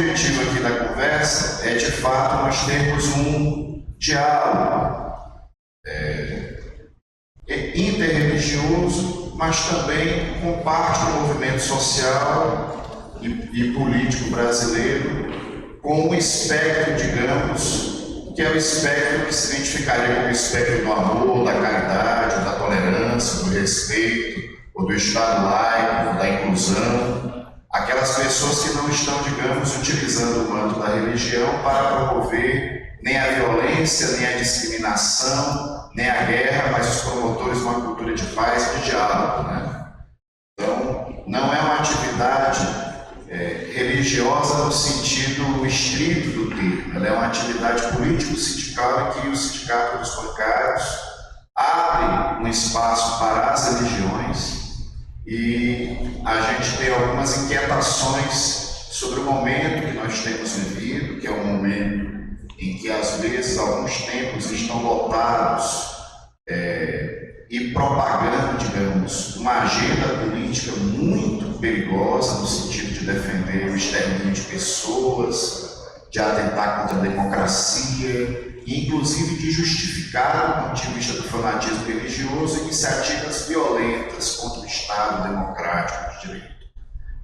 objetivo aqui da conversa é, de fato, nós termos um diálogo interreligioso, mas também com parte do movimento social e político brasileiro, com um espectro, digamos, que é o espectro que se identificaria como o espectro do amor, da caridade, da tolerância, do respeito, ou do Estado laico, da inclusão. Aquelas pessoas que não estão, digamos, utilizando o manto da religião para promover nem a violência, nem a discriminação, nem a guerra, mas os promotores de uma cultura de paz e de diálogo, né? Então, não é uma atividade religiosa no sentido estrito do termo, ela é uma atividade político-sindical em que o sindicato dos bancários abre um espaço para as religiões. E a gente tem algumas inquietações sobre o momento que nós temos vivido, que é um momento em que, às vezes, alguns templos estão lotados e propagando, digamos, uma agenda política muito perigosa, no sentido de defender o extermínio de pessoas, de atentar contra a democracia, e inclusive de justificar, do ponto de vista do fanatismo religioso, iniciativas violentas contra o Estado democrático de direito.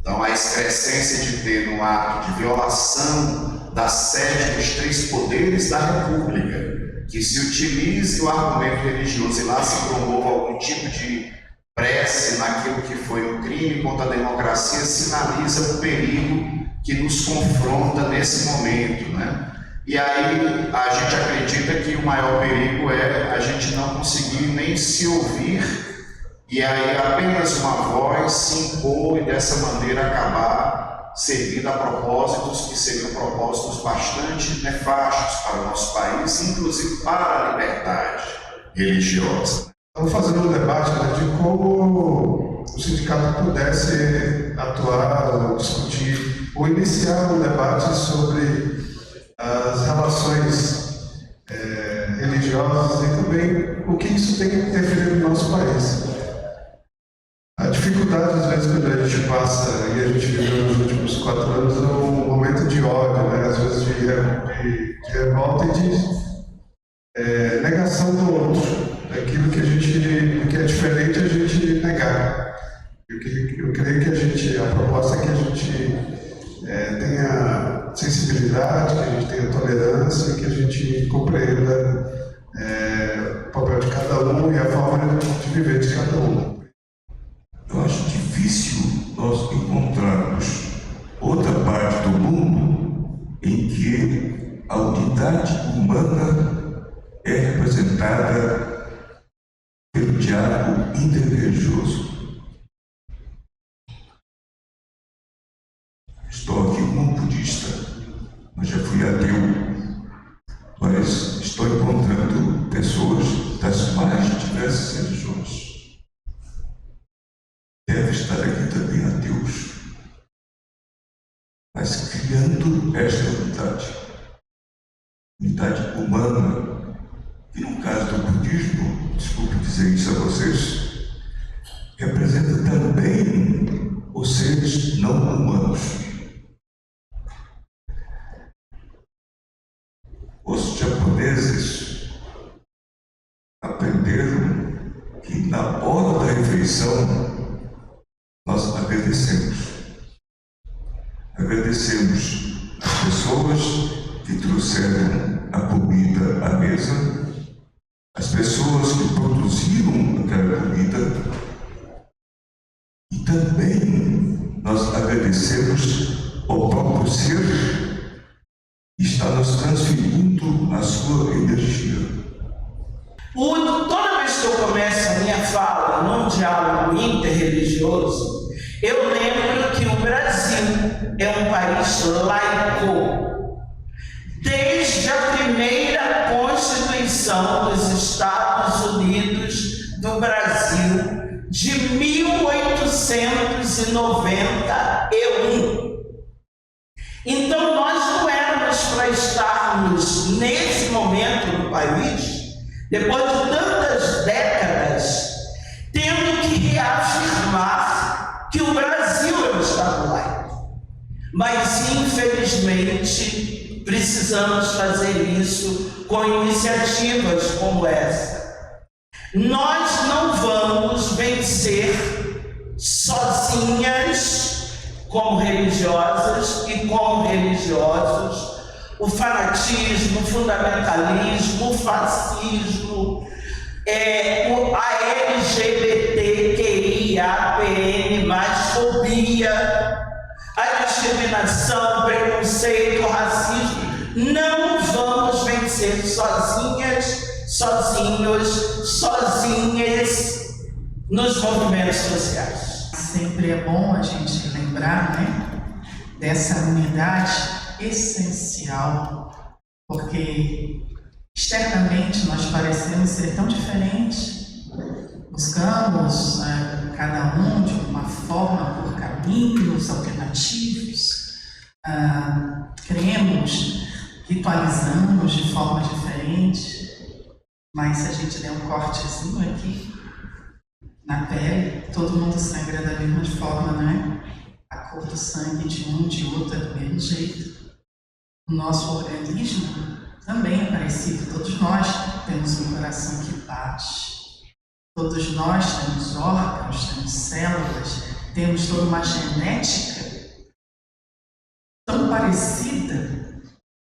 Então, a excrescência de ter um ato de violação da sede dos três poderes da República, que se utilize o argumento religioso e lá se promova algum tipo de prece naquilo que foi um crime contra a democracia, sinaliza o perigo que nos confronta nesse momento, né? E aí a gente acredita que o maior perigo é a gente não conseguir nem se ouvir, e aí apenas uma voz se impor e dessa maneira acabar servindo a propósitos que seriam propósitos bastante nefastos para o nosso país, inclusive para a liberdade religiosa. Estamos fazendo um debate, né, de como o sindicato pudesse atuar, ou discutir, ou iniciar um debate sobre as relações religiosas e também o que isso tem que interferir no nosso país. A dificuldade, às vezes, quando a gente passa, e a gente viveu nos últimos 4 anos, é um momento de ódio, né? Às vezes de revolta e de negação do outro, daquilo que é diferente a gente negar. Eu creio que a proposta é que a gente tenha sensibilidade, que a gente tenha tolerância, que a gente compreenda o papel de cada um e a forma de viver de cada um. Eu acho difícil nós encontrarmos outra parte do mundo em que a unidade humana é representada pelo diálogo interreligioso. Estou aqui como budista, mas já fui ateu, mas estou encontrando pessoas das mais diversas religiões. Deve estar aqui também ateus, mas criando esta unidade humana, que no caso do budismo, desculpe dizer isso a vocês, representa também os seres não humanos. Os japoneses aprenderam que na hora da refeição nós agradecemos. Agradecemos as pessoas que trouxeram a comida à mesa, as pessoas que produziram aquela comida, e também nós agradecemos ao próprio ser que está nos transferindo a sua energia. Toda vez que eu começo a minha fala num diálogo interreligioso, eu lembro que o Brasil é um país laico. Desde a primeira Constituição dos Estados Unidos do Brasil, de 1891. Então nós não éramos para estarmos nesse momento no país, depois de tantas décadas, tendo que reafirmar que o Brasil é um Estado laico. Mas, infelizmente, precisamos fazer isso com iniciativas como essa. Nós não vamos vencer sozinhas, como religiosas e como religiosos, o fanatismo, o fundamentalismo, o fascismo, a LGBTQIAPN+, fobia, a discriminação, o preconceito, o racismo. Não vamos vencer sozinhas, sozinhos, sozinhas nos movimentos sociais. Sempre é bom a gente lembrar, né, dessa unidade essencial, porque externamente nós parecemos ser tão diferentes, buscamos cada um de uma forma, por caminhos alternativos, cremos, ritualizamos de forma diferente, mas se a gente der um cortezinho aqui na pele, todo mundo sangra da mesma forma, né? A cor do sangue de um, de outro é do mesmo jeito. O nosso organismo também é parecido, todos nós temos um coração que bate. Todos nós temos órgãos, temos células, temos toda uma genética tão parecida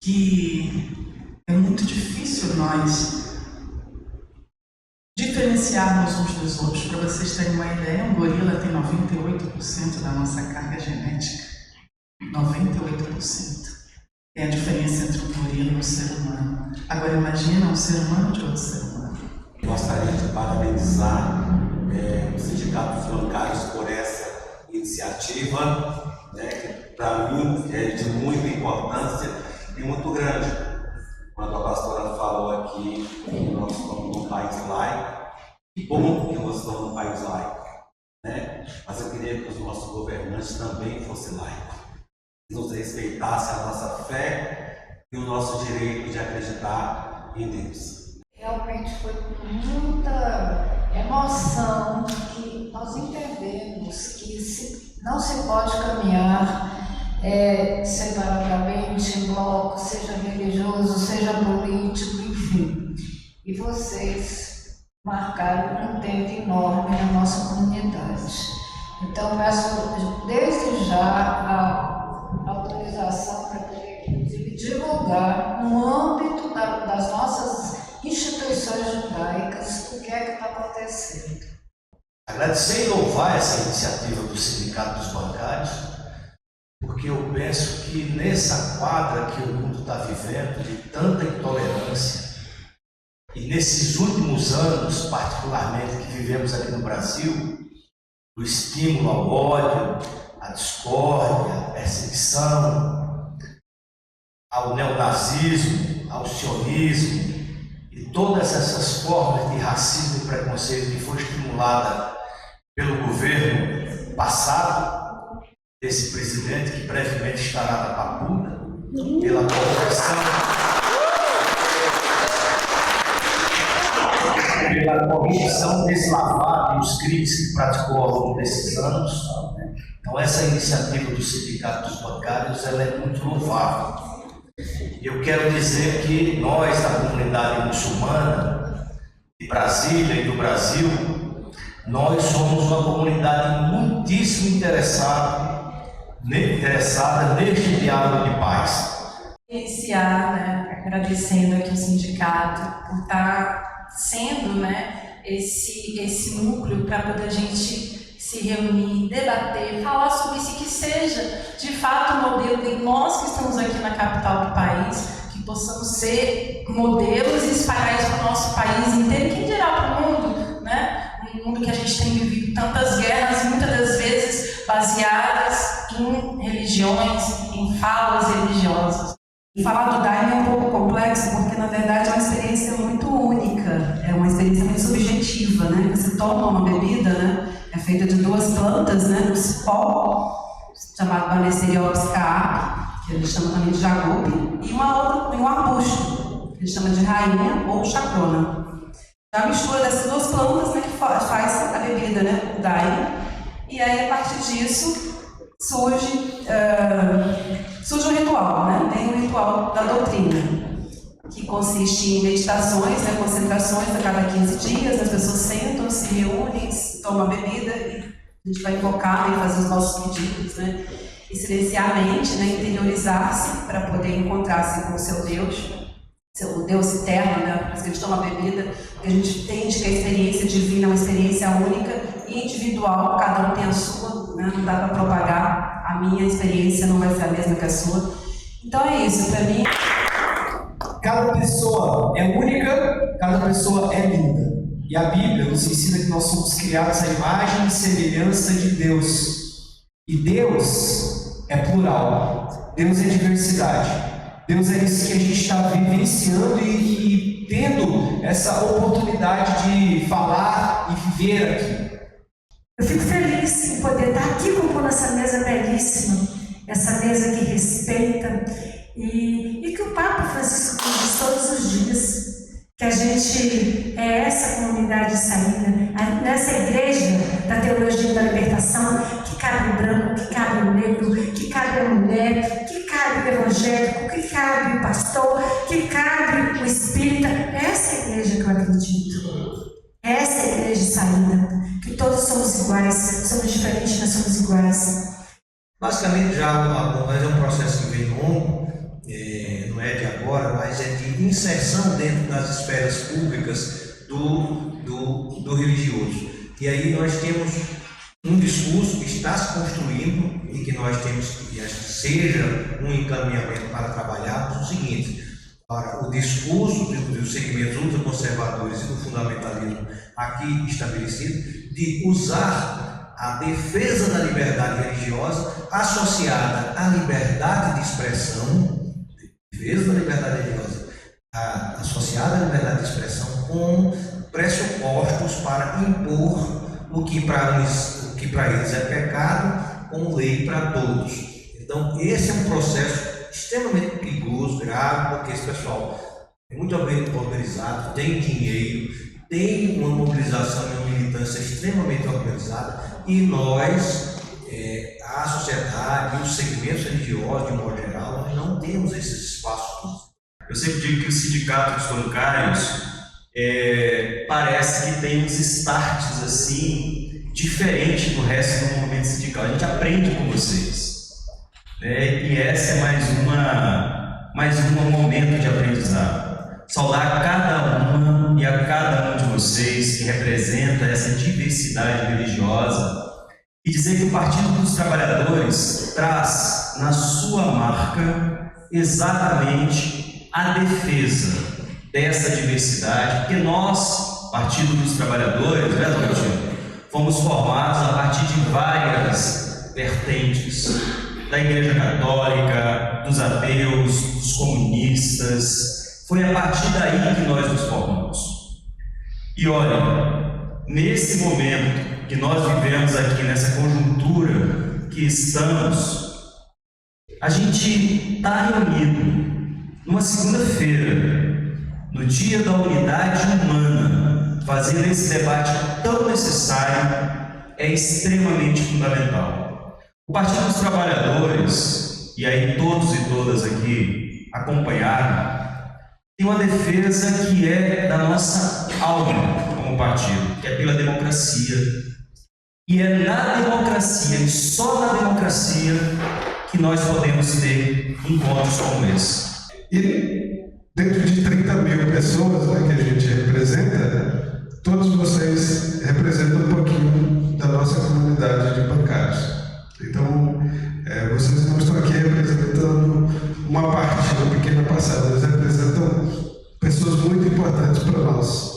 que é muito difícil nós diferenciarmos uns dos outros. Para vocês terem uma ideia, um gorila tem 98% da nossa carga genética. 98%. É a diferença entre um gorila e um ser humano. Agora imagina um ser humano de outro ser humano. Gostaria de parabenizar os sindicatos bancários por essa iniciativa, né, que para mim é de muita importância e muito grande. Quando a pastora falou aqui que nós estamos num país laico, que bom que nós estamos num país laico, né? Mas eu queria que os nossos governantes também fossem laicos, que nos respeitassem a nossa fé e o nosso direito de acreditar em Deus. Realmente foi com muita emoção que nós entendemos que não se pode caminhar separadamente, em bloco, seja religioso, seja político, enfim. E vocês marcaram um tempo enorme na nossa comunidade. Então, peço desde já a autorização para poder, inclusive, divulgar no âmbito das nossas instituições judaicas o que é que está acontecendo. Agradecer e louvar essa iniciativa do Sindicato dos Bancários, porque eu penso que nessa quadra que o mundo está vivendo, de tanta intolerância, e nesses últimos anos, particularmente, que vivemos aqui no Brasil, o estímulo ao ódio, à discórdia, à perseguição, ao neonazismo, ao sionismo, e todas essas formas de racismo e preconceito que foi estimulada pelo governo passado, desse presidente que brevemente estará na papuda, pela corrupção deslavada e os crimes que praticou ao longo desses anos. Então essa iniciativa do Sindicato dos Bancários ela é muito louvável. Eu quero dizer que nós, da comunidade muçulmana de Brasília e do Brasil, nós somos uma comunidade muitíssimo interessada neste diálogo de paz. Iniciar, né, agradecendo aqui o sindicato por estar sendo, né, esse núcleo para poder a gente se reunir, debater, falar sobre isso, que seja de fato um modelo de nós que estamos aqui na capital do país, que possamos ser modelos e espalhar isso para o nosso país inteiro, quem dirá para o mundo, né? Um mundo que a gente tem vivido tantas guerras, muitas das vezes baseadas em religiões, em falas religiosas. Falar do Daime é um pouco complexo, porque na verdade é uma experiência muito única, é uma experiência muito subjetiva, né? Você toma uma bebida, né? É feita de duas plantas, né? Um cipó, chamado Banesteriopsis caapi, que a gente chama também de jagope, e um arbusto, que a gente chama de rainha ou chacrona. A mistura dessas duas plantas, né, que faz a bebida, né? O Daime. E aí, a partir disso, surge um ritual, né? Tem um ritual da doutrina, que consiste em meditações, né, concentrações a cada 15 dias, as pessoas sentam, se reúnem, tomam a bebida e a gente vai invocar e fazer os nossos pedidos, né? E silenciar a mente, né, interiorizar-se para poder encontrar-se com o seu Deus, o Deus eterno, né? Por isso que a gente toma a bebida, porque a gente entende que a experiência divina é uma experiência única e individual, cada um tem a sua, né? Não dá para propagar, a minha experiência não vai ser a mesma que a sua. Então é isso, para mim. Cada pessoa é única, cada pessoa é linda. E a Bíblia nos ensina que nós somos criados à imagem e semelhança de Deus. E Deus é plural, Deus é diversidade, Deus é isso que a gente está vivenciando e tendo essa oportunidade de falar e viver aqui. Eu fico feliz em poder estar aqui compondo essa mesa belíssima, essa mesa que respeita e que o Papa Francisco diz todos os dias, que a gente é essa comunidade de saída, nessa igreja da teologia da libertação, que cabe o branco, que cabe o negro, que cabe a mulher, que cabe o evangélico, que cabe o pastor, que cabe o espírita. Essa é a igreja que eu acredito. Essa é a igreja de saída, que todos somos iguais, somos diferentes, mas somos iguais. Basicamente, mas é um processo que vem longo, não é de agora, mas é de inserção dentro das esferas públicas do religioso. E aí nós temos um discurso que está se construindo e que nós temos que seja um encaminhamento para trabalharmos o seguinte: para o discurso dos segmentos ultraconservadores e do fundamentalismo aqui estabelecido, de usar a defesa da liberdade religiosa associada à liberdade de expressão, defesa da liberdade religiosa associada à liberdade de expressão, com pressupostos para impor o que para eles é pecado, como lei para todos. Então, esse é um processo extremamente perigoso, grave, porque esse pessoal é muito bem organizado, tem dinheiro, tem uma mobilização e uma militância extremamente organizada, e nós, a sociedade e os segmentos religiosos, de um modo geral, nós não temos esses espaços. Eu sempre digo que o sindicato dos bancários parece que tem uns starts assim, diferente do resto do movimento sindical. A gente aprende com vocês. E essa é mais um momento de aprendizado. Saudar cada uma e a cada um de vocês que representa essa diversidade religiosa e dizer que o Partido dos Trabalhadores traz na sua marca exatamente a defesa dessa diversidade, porque nós, Partido dos Trabalhadores, né, Doutor, fomos formados a partir de várias vertentes, da Igreja Católica, dos ateus, dos comunistas. Foi a partir daí que nós nos formamos. E olha, nesse momento que nós vivemos aqui, nessa conjuntura que estamos, a gente está reunido numa segunda-feira, no Dia da Unidade Humana, fazendo esse debate tão necessário, é extremamente fundamental. O Partido dos Trabalhadores, e aí todos e todas aqui acompanharam, tem uma defesa que é da nossa alma como partido, que é pela democracia. E é na democracia, e só na democracia, que nós podemos ter encontros como esse. E dentro de 30 mil pessoas, né, que a gente representa, todos vocês representam um pouquinho da nossa comunidade de bancários. Então, vocês não estão aqui representando uma parte, uma pequena parcela, eles representam pessoas muito importantes para nós.